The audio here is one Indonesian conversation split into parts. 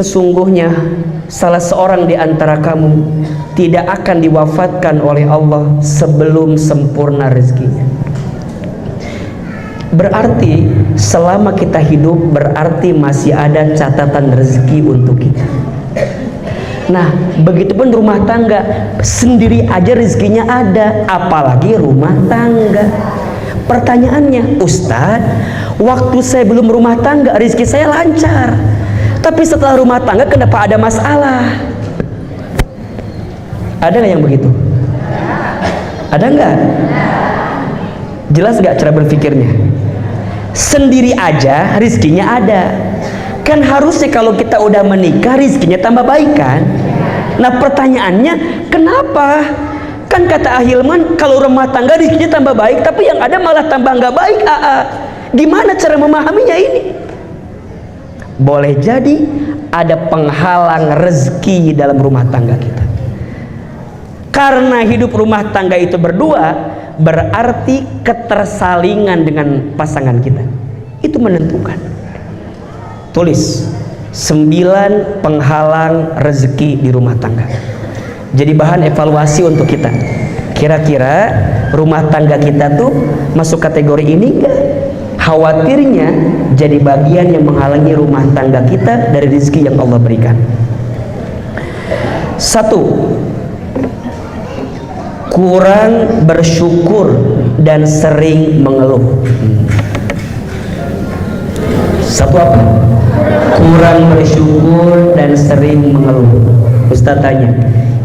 Sesungguhnya salah seorang di antara kamu tidak akan diwafatkan oleh Allah sebelum sempurna rezekinya. Berarti selama kita hidup berarti masih ada catatan rezeki untuk kita. Nah, begitupun rumah tangga, sendiri aja rezekinya ada, apalagi rumah tangga. Pertanyaannya, Ustadz, waktu saya belum rumah tangga rezeki saya lancar, tapi setelah rumah tangga kenapa ada masalah? Ada nggak yang begitu? Ada nggak? Jelas nggak cara berpikirnya? Sendiri aja rezekinya ada. Kan harusnya kalau kita udah menikah rezekinya tambah baik kan? Nah pertanyaannya, kenapa? Kan kata Ahilman, kalau rumah tangga rezekinya tambah baik, tapi yang ada malah tambah nggak baik. Gimana cara memahaminya ini? Boleh jadi ada penghalang rezeki dalam rumah tangga kita. Karena hidup rumah tangga itu berdua, berarti ketersalingan dengan pasangan kita. Itu menentukan. Tulis 9 penghalang rezeki di rumah tangga. Jadi bahan evaluasi untuk kita. Kira-kira rumah tangga kita tuh masuk kategori ini enggak? Khawatirnya jadi bagian yang menghalangi rumah tangga kita dari rezeki yang Allah berikan. 1. Kurang bersyukur dan sering mengeluh. 1 apa? Kurang bersyukur dan sering mengeluh. Ustaz tanya,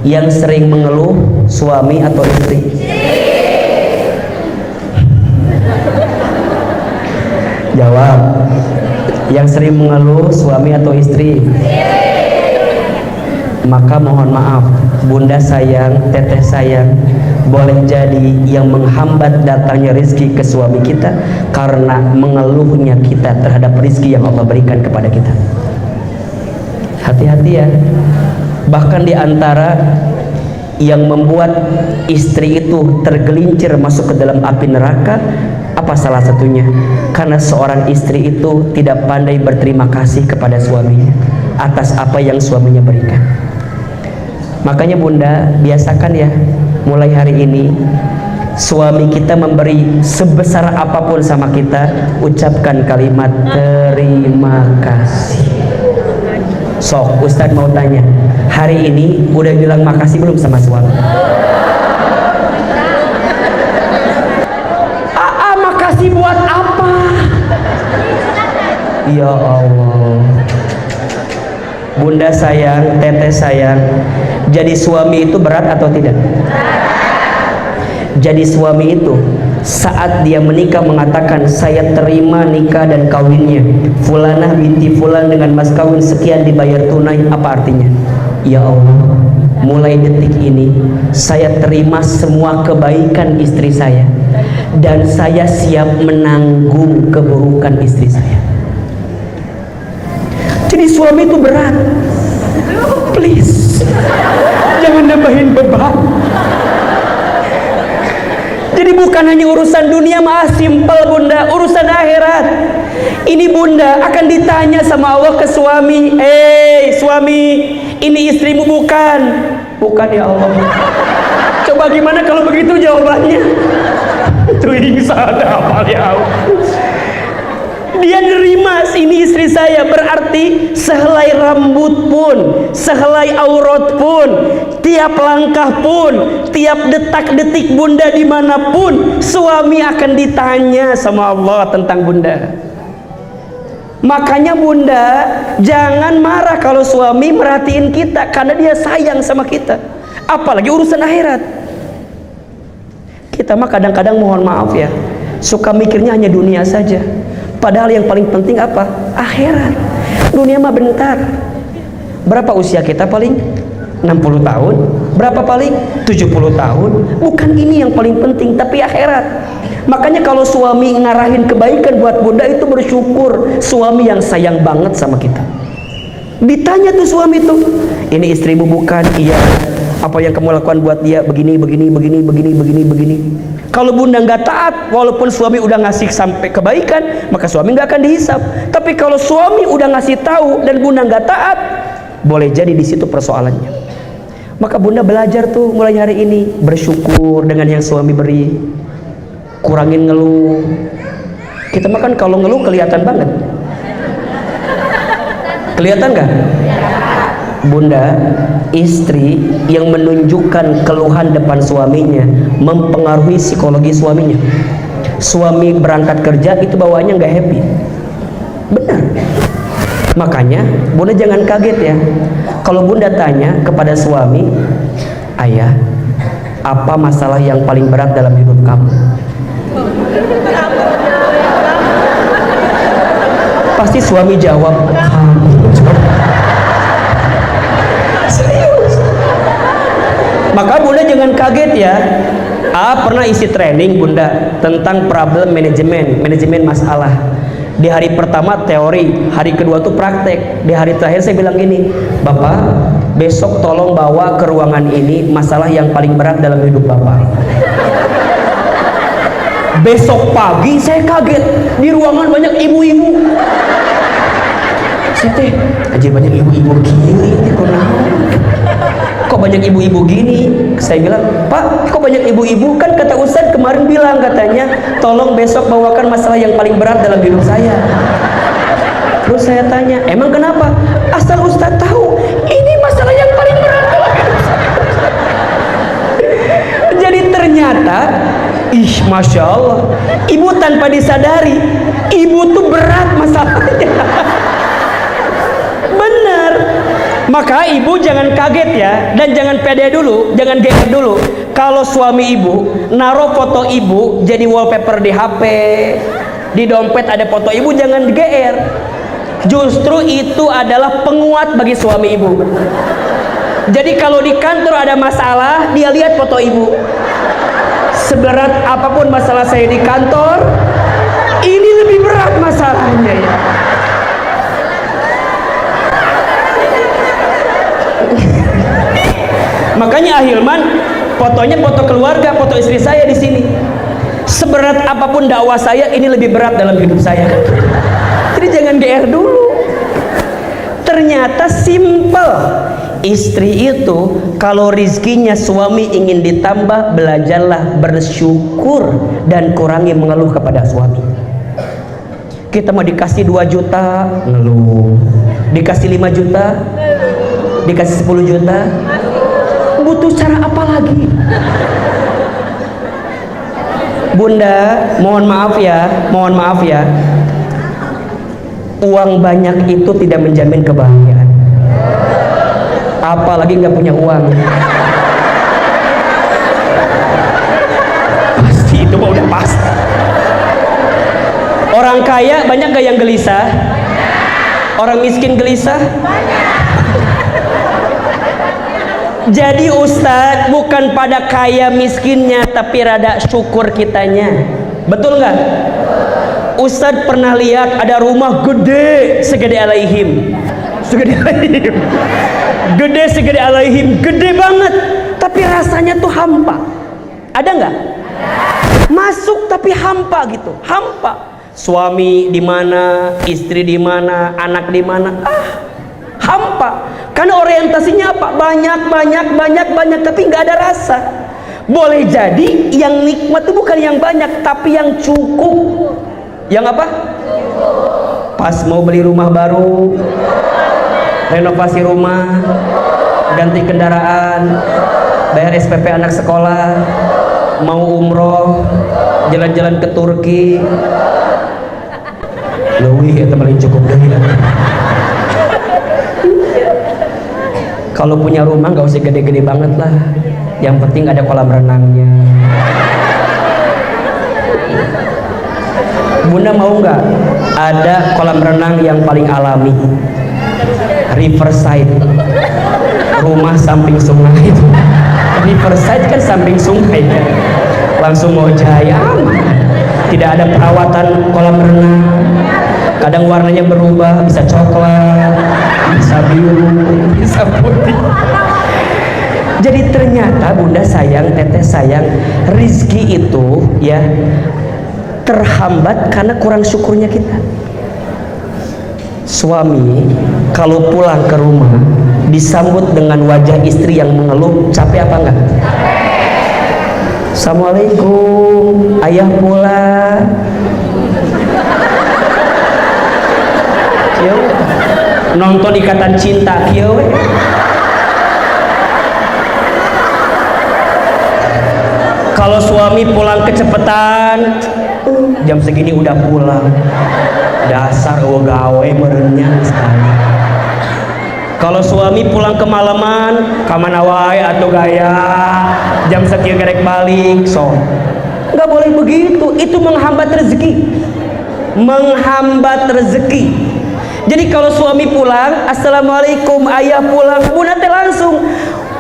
yang sering mengeluh suami atau istri? Jawab. Yang sering mengeluh suami atau istri? Maka mohon maaf, bunda sayang, teteh sayang, boleh jadi yang menghambat datangnya rezeki ke suami kita karena mengeluhnya kita terhadap rezeki yang Allah berikan kepada kita. Hati-hati ya. Bahkan di antara yang membuat istri itu tergelincir masuk ke dalam api neraka, apa salah satunya? Karena seorang istri itu tidak pandai berterima kasih kepada suaminya atas apa yang suaminya berikan. Makanya bunda, biasakan ya, mulai hari ini suami kita memberi sebesar apapun sama kita, ucapkan kalimat terima kasih. Sok, Ustadz mau tanya, hari ini udah bilang makasih belum sama suami? Makasih buat apa? Ya Allah. Bunda sayang, teteh sayang, jadi suami itu berat atau tidak? Jadi suami itu saat dia menikah mengatakan saya terima nikah dan kawinnya Fulanah binti Fulan dengan mas kawin sekian dibayar tunai, apa artinya? Ya Allah, mulai detik ini saya terima semua kebaikan istri saya dan saya siap menanggung keburukan istri saya. Jadi suami itu berat. Please, jangan nambahin beban. Jadi bukan hanya urusan dunia, maaf simpel bunda, urusan akhirat. Ini bunda akan ditanya sama Allah ke suami, suami, ini istrimu bukan? Bukan ya Allah. Coba gimana kalau begitu jawabannya? Itu ada apa ya Allah? Dia nerima ini istri saya, berarti sehelai rambut pun, sehelai aurat pun, tiap langkah pun, tiap detak-detik bunda dimanapun, suami akan ditanya sama Allah tentang bunda. Makanya bunda jangan marah kalau suami merhatiin kita, karena dia sayang sama kita. Apalagi urusan akhirat. Kita mah kadang-kadang mohon maaf ya, suka mikirnya hanya dunia saja. Padahal yang paling penting apa? Akhirat. Dunia mah bentar. Berapa usia kita paling? 60 tahun. Berapa paling? 70 tahun. Bukan ini yang paling penting, tapi akhirat. Makanya kalau suami ngarahin kebaikan buat bunda itu bersyukur, suami yang sayang banget sama kita. Ditanya tuh suami tuh, ini istrimu bukan? Iya. Apa yang kamu lakukan buat dia? Begini. Kalau bunda nggak taat, walaupun suami udah ngasih sampai kebaikan, maka suami nggak akan dihisap. Tapi kalau suami udah ngasih tahu dan bunda nggak taat, boleh jadi di situ persoalannya. Maka bunda belajar tuh mulai hari ini bersyukur dengan yang suami beri, kurangin ngeluh. Kita makan kalau ngeluh kelihatan banget. Kelihatan nggak? Bunda, istri yang menunjukkan keluhan depan suaminya mempengaruhi psikologi suaminya. Suami berangkat kerja itu bawaannya nggak happy. Benar. Makanya bunda jangan kaget ya kalau bunda tanya kepada suami, ayah, apa masalah yang paling berat dalam hidup kamu? Pasti suami jawab, kamu. Serius. Maka bunda jangan kaget ya. Pernah isi training bunda tentang problem manajemen masalah. Di hari pertama teori, hari kedua tuh praktek. Di hari terakhir saya bilang gini, Bapak, besok tolong bawa ke ruangan ini masalah yang paling berat dalam hidup Bapak. Besok pagi saya kaget, di ruangan banyak ibu-ibu. Sete, aja banyak ibu-ibu gini, kok banyak ibu-ibu gini? Saya bilang, Pak, kok banyak ibu-ibu? Kan kata Ustadz kemarin bilang katanya, tolong besok bawakan masalah yang paling berat dalam hidup saya. Terus saya tanya, emang kenapa? Asal Ustadz tahu, ini masalah yang paling berat dalam hidup saya. Jadi ternyata, Masya Allah, ibu tanpa disadari, ibu tuh berat masalahnya. Benar. Maka ibu jangan kaget ya, dan jangan pede dulu, jangan GR dulu. Kalau suami ibu naruh foto ibu jadi wallpaper di HP, di dompet ada foto ibu, jangan GR. Justru itu adalah penguat bagi suami ibu. Jadi kalau di kantor ada masalah, dia lihat foto ibu. Seberat apapun masalah saya di kantor, ini lebih berat masalahnya ya. Makanya Ahilman fotonya foto keluarga, foto istri saya di sini. Seberat apapun dakwah saya, ini lebih berat dalam hidup saya. Jadi jangan GR dulu. Ternyata simple. Istri itu kalau rizkinya suami ingin ditambah, belajarlah bersyukur dan kurangi mengeluh kepada suami. Kita mau dikasih 2 juta, ngeluh. Dikasih 5 juta, dikasih 10 juta, butuh cara apa lagi? Bunda, mohon maaf ya, uang banyak itu tidak menjamin kebahagiaan. Apalagi nggak punya uang. Pasti itu mah udah pasti. Orang kaya banyak gak yang gelisah? Orang miskin gelisah? Jadi Ustadz bukan pada kaya miskinnya, tapi rada syukur kitanya. Betul nggak? Ustadz pernah lihat ada rumah gede segede alaihim, gede segede alaihim, gede banget, tapi rasanya tuh hampa. Ada nggak? Masuk tapi hampa gitu, hampa. Suami di mana, istri di mana, anak di mana, hampa. Karena orientasinya apa? Banyak, tapi nggak ada rasa. Boleh jadi yang nikmat itu bukan yang banyak, tapi yang cukup. Yang apa? Pas mau beli rumah baru, renovasi rumah, ganti kendaraan, bayar SPP anak sekolah, mau umroh, jalan-jalan ke Turki, lebih ya paling cukup deh. Kalau punya rumah nggak usah gede-gede banget lah, yang penting ada kolam renangnya. Bunda mau nggak ada kolam renang yang paling alami, riverside, rumah samping sungai itu. Riverside kan samping sungai, langsung mau jaya, tidak ada perawatan kolam renang. Kadang warnanya berubah, bisa coklat, bisa biru, bisa putih. Jadi ternyata bunda sayang, teteh sayang, rizki itu ya terhambat karena kurang syukurnya kita. Suami kalau pulang ke rumah disambut dengan wajah istri yang mengeluh, capek apa enggak? Assalamualaikum, ayah pulang. Kieu nonton Ikatan Cinta kieu. Kalau suami pulang kecepatan, jam segini udah pulang, dasar gawe merenyang sekali. Kalau suami pulang kemalaman, kamana wae atau gaya jam sekian gerek balik, so nggak boleh begitu. Itu menghambat rezeki, menghambat rezeki. Jadi kalau suami pulang, assalamualaikum, ayah pulang, bunda teh langsung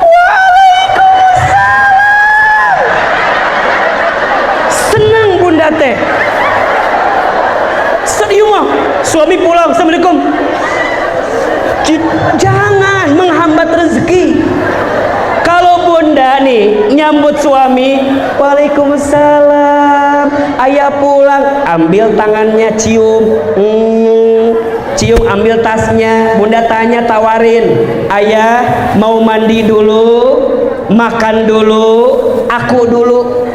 waalaikumsalam, senang bunda teh. Serius, suami pulang, assalamualaikum. Jangan menghambat rezeki. Kalau bunda nih nyambut suami, waalaikumsalam, ayah pulang, ambil tangannya, cium, cium, ambil tasnya, bunda tanya, tawarin, ayah mau mandi dulu, makan dulu, aku dulu.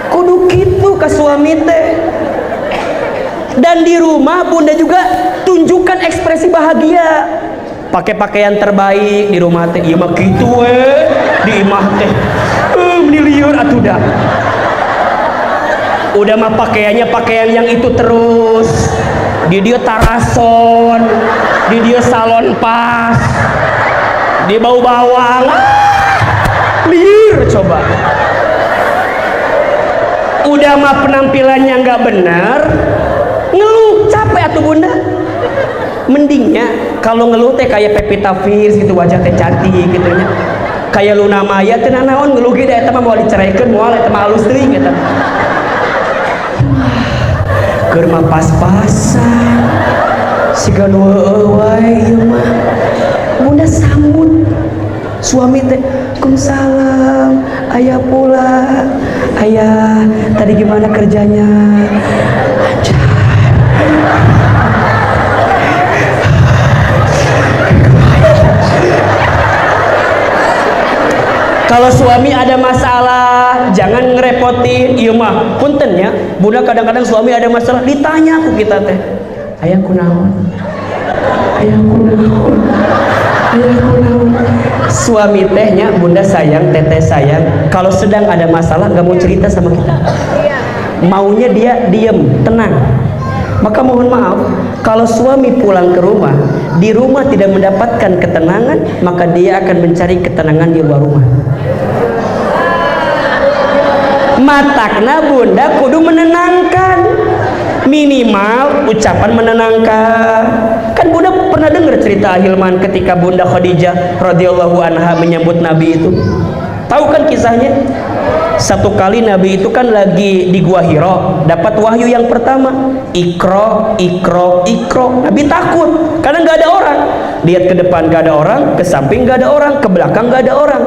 Kudu gitu ke suami teh. Dan di rumah bunda juga tunjukkan ekspresi bahagia, pakai pakaian terbaik di rumah teh. Iya mah gitu di imah teh miliar atuh dah. Udah mah pakaiannya pakaian yang itu terus. Di dia tarason, di dia salon pas, di bau bawang. Liur coba. Udah mah penampilannya nggak benar, ngeluh, capek atuh bunda. Mendingnya kalau ngeluh teh kayak Pevita Pierce gitu, wajah teh cantik gitu nya. Kayak Luna Maya teh naon ngeluh ge da eta mah moal diceraikeun moal eta mah alus teuing eta. Keur mah pas-pasan. Siga nu wae ieu mah. Bunda sambut suami teh, "Waalaikumsalam, ayah pulang. Ayah, tadi gimana kerjanya?" Kalau suami ada masalah, jangan ngerepotin. Iya mah, punten ya. Bunda kadang-kadang suami ada masalah, ditanya aku kita teh. Ayah kunaon? Ayah kunaon? Ayah kunaon? Suami tehnya, bunda sayang, teteh sayang. Kalau sedang ada masalah, nggak mau cerita sama kita. Maunya dia diem, tenang. Maka mohon maaf, kalau suami pulang ke rumah, di rumah tidak mendapatkan ketenangan, maka dia akan mencari ketenangan di luar rumah. Matakna bunda kudu menenangkan, minimal ucapan menenangkan. Kan bunda pernah dengar cerita Hilman ketika bunda Khadijah radhiyallahu anha menyambut Nabi itu. Tahu kan kisahnya? Satu kali Nabi itu kan lagi di Gua Hiro, dapat wahyu yang pertama, Iqra, Iqra, Iqra. Nabi takut karena nggak ada orang. Lihat ke depan nggak ada orang, ke samping nggak ada orang, ke belakang nggak ada orang.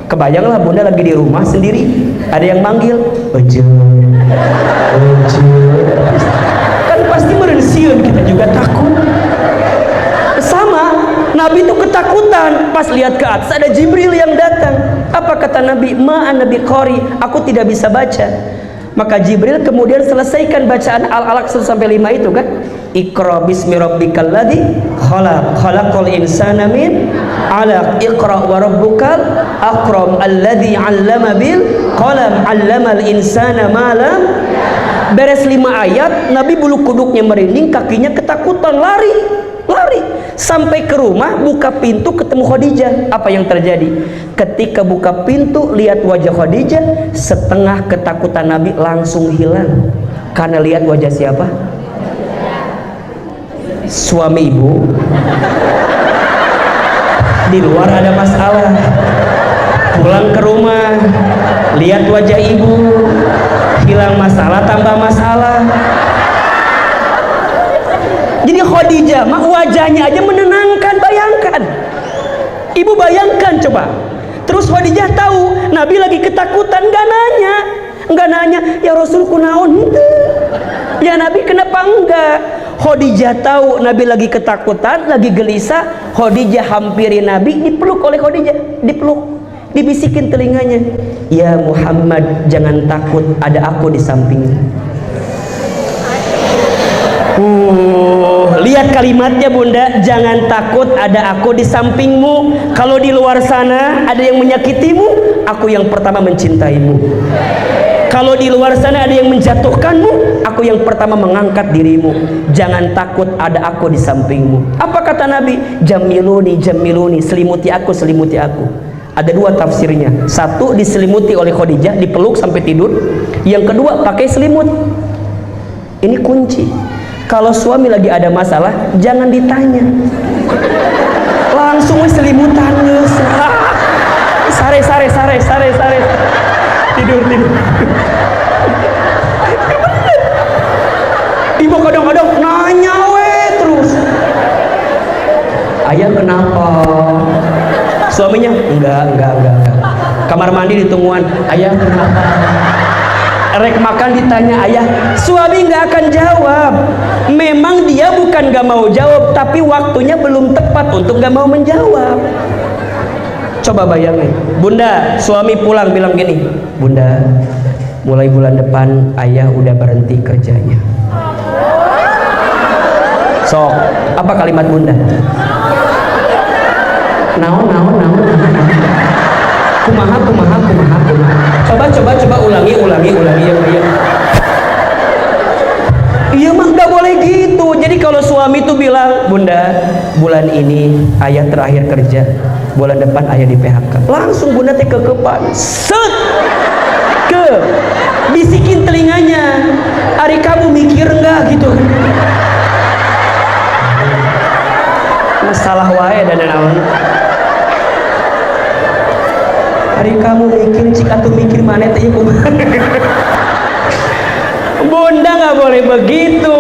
Kebayanglah bunda lagi di rumah sendiri, ada yang manggil, "Ojo, ojo." Kan pasti merensiun, kita juga takut. Sama, Nabi itu ketakutan pas lihat ke atas ada Jibril yang datang. Apa kata Nabi? "Ma'an Nabi qari, aku tidak bisa baca." Maka Jibril kemudian selesaikan bacaan Al-Alaq 1-5 itu kan. Iqra bismi rabbikal ladzi khalaq, khalaqal insana min 'alaq, iqra wa rabbukal akram, alladzi 'allama bil qalam, 'allamal insana ma lam. Beres 5 ayat, Nabi bulu kuduknya merinding, kakinya ketakutan, lari sampai ke rumah, buka pintu ketemu Khadijah. Apa yang terjadi? Ketika buka pintu lihat wajah Khadijah, setengah ketakutan Nabi langsung hilang. Karena lihat wajah siapa? Suami ibu. Di luar ada masalah, pulang ke rumah lihat wajah ibu, hilang masalah tambah masalah. Jadi Khadijah mah wajahnya aja menenangkan. Bayangkan, ibu bayangkan coba. Terus Khadijah tahu Nabi lagi ketakutan, nggak nanya, ya Rasul kunaon, ya Nabi kenapa enggak? Khadijah tahu Nabi lagi ketakutan, lagi gelisah. Khadijah hampiri Nabi, dipeluk oleh Khadijah, dipeluk, dibisikin telinganya, ya Muhammad, jangan takut, ada aku di sampingmu. Lihat kalimatnya bunda, jangan takut, ada aku di sampingmu. Kalau di luar sana ada yang menyakitimu, aku yang pertama mencintaimu. Kalau di luar sana ada yang menjatuhkanmu, aku yang pertama mengangkat dirimu. Jangan takut, ada aku di sampingmu. Apa kata Nabi? Jamiluni, jamiluni, selimuti aku, selimuti aku. Ada dua tafsirnya. Satu, diselimuti oleh Khadijah, dipeluk sampai tidur. Yang kedua, pakai selimut. Ini kunci. Kalau suami lagi ada masalah, jangan ditanya, langsung selimutan. Sare, tidur. Ibu kadang-kadang nanya terus, ayah kenapa? Suaminya enggak. Kamar mandi ditungguan, ayah kenapa? Rek makan ditanya ayah, suami nggak akan jawab. Memang dia bukan nggak mau jawab, tapi waktunya belum tepat untuk nggak mau menjawab. Coba bayangin, bunda, suami pulang bilang gini, bunda, mulai bulan depan ayah udah berhenti kerjanya. Sok, apa kalimat bunda? Naon. Kumaha. Coba ulangi ya. Iya mah nggak boleh gitu. Jadi kalau suami tuh bilang, bunda, bulan ini ayah terakhir kerja, bulan depan ayah di PHK, langsung bunda teh kekepan, set, bisikin telinganya, hari kamu mikir nggak gitu? Masalah wae dan naon. Hari kamu mikir, cik atuh mikir mana teh kumaha. Bunda nggak boleh begitu.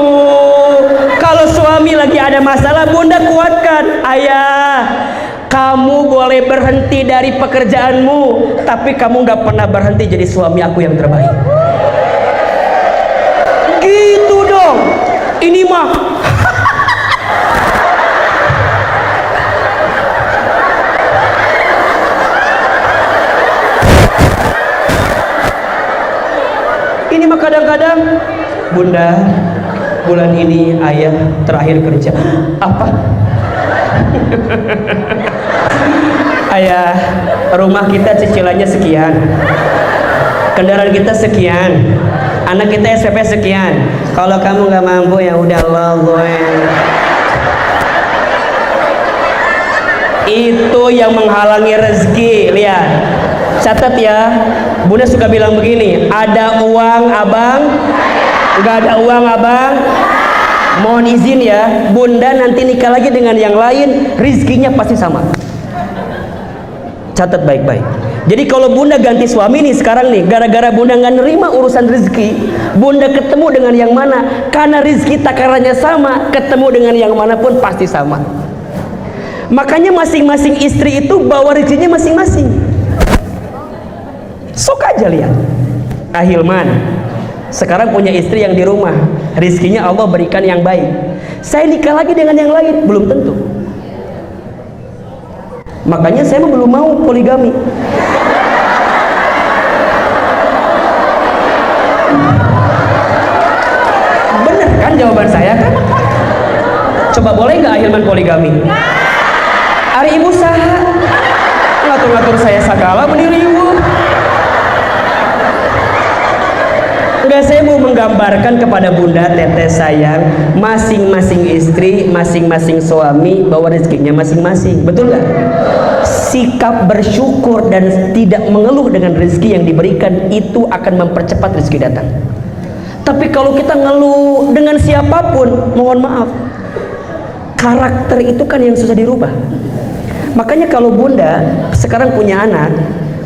Kalau suami lagi ada masalah, bunda kuatkan, ayah, kamu boleh berhenti dari pekerjaanmu, tapi kamu nggak pernah berhenti jadi suami aku yang terbaik. Gitu dong. Ini mah kadang-kadang, bunda, bulan ini ayah terakhir kerja. Apa? Ayah, rumah kita cicilannya sekian, kendaraan kita sekian, anak kita SPP sekian. Kalau kamu nggak mampu ya udah Allah gue. Itu yang menghalangi rezeki. Lihat, catat ya, bunda suka bilang begini, ada uang abang, nggak ada uang abang, mohon izin ya, bunda nanti nikah lagi dengan yang lain, rizkinya pasti sama. Catat baik-baik. Jadi kalau bunda ganti suami nih sekarang nih, gara-gara bunda nggak nerima urusan rezeki, bunda ketemu dengan yang mana? Karena rizki takarannya sama, ketemu dengan yang mana pun pasti sama. Makanya masing-masing istri itu bawa rezekinya masing-masing. Sok aja lihat. Ahilman sekarang punya istri yang di rumah, rizkinya Allah berikan yang baik. Saya nikah lagi dengan yang lain, belum tentu. Makanya saya belum mau poligami. Bener kan jawaban saya kan? Coba boleh nggak Ahilman poligami? Ari ibu saha ngatur-ngatur saya sagala berdiri ibu. Enggak, saya mau menggambarkan kepada bunda teteh sayang, masing-masing istri, masing-masing suami bawa rezekinya masing-masing, betul nggak? Sikap bersyukur dan tidak mengeluh dengan rezeki yang diberikan itu akan mempercepat rezeki datang. Tapi kalau kita ngeluh dengan siapapun, mohon maaf, karakter itu kan yang susah dirubah. Makanya kalau bunda sekarang punya anak,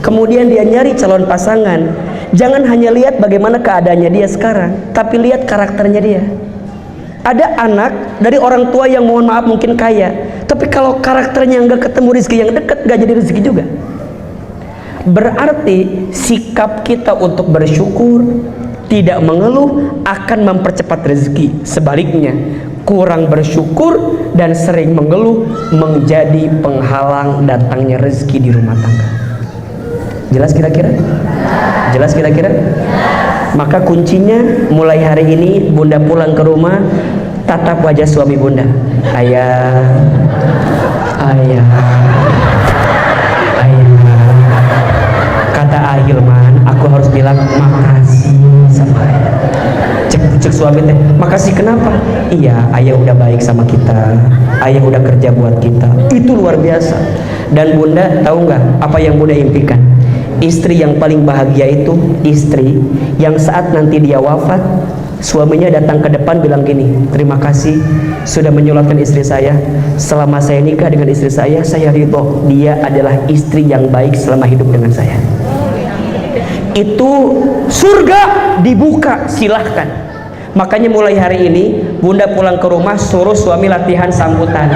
kemudian dia nyari calon pasangan, jangan hanya lihat bagaimana keadaannya dia sekarang, tapi lihat karakternya dia. Ada anak dari orang tua yang mohon maaf mungkin kaya, tapi kalau karakternya nggak ketemu rezeki yang dekat, nggak jadi rezeki juga. Berarti sikap kita untuk bersyukur, tidak mengeluh akan mempercepat rezeki. Sebaliknya, kurang bersyukur dan sering mengeluh menjadi penghalang datangnya rezeki di rumah tangga. Jelas kira-kira? Jelas kira-kira? Maka kuncinya mulai hari ini bunda pulang ke rumah, tatap wajah suami bunda. Ayah, ayah, ayah. Kata Ahilman, aku harus bilang makasih sama ayah. Cek suami teh, makasih kenapa? Iya, ayah udah baik sama kita, ayah udah kerja buat kita. Itu luar biasa. Dan bunda tahu nggak apa yang bunda impikan? Istri yang paling bahagia itu istri yang saat nanti dia wafat, suaminya datang ke depan bilang gini, terima kasih sudah menyolatkan istri saya. Selama saya nikah dengan istri saya ridho. Dia adalah istri yang baik selama hidup dengan saya. Itu surga dibuka, silahkan. Makanya mulai hari ini bunda pulang ke rumah suruh suami latihan sambutan.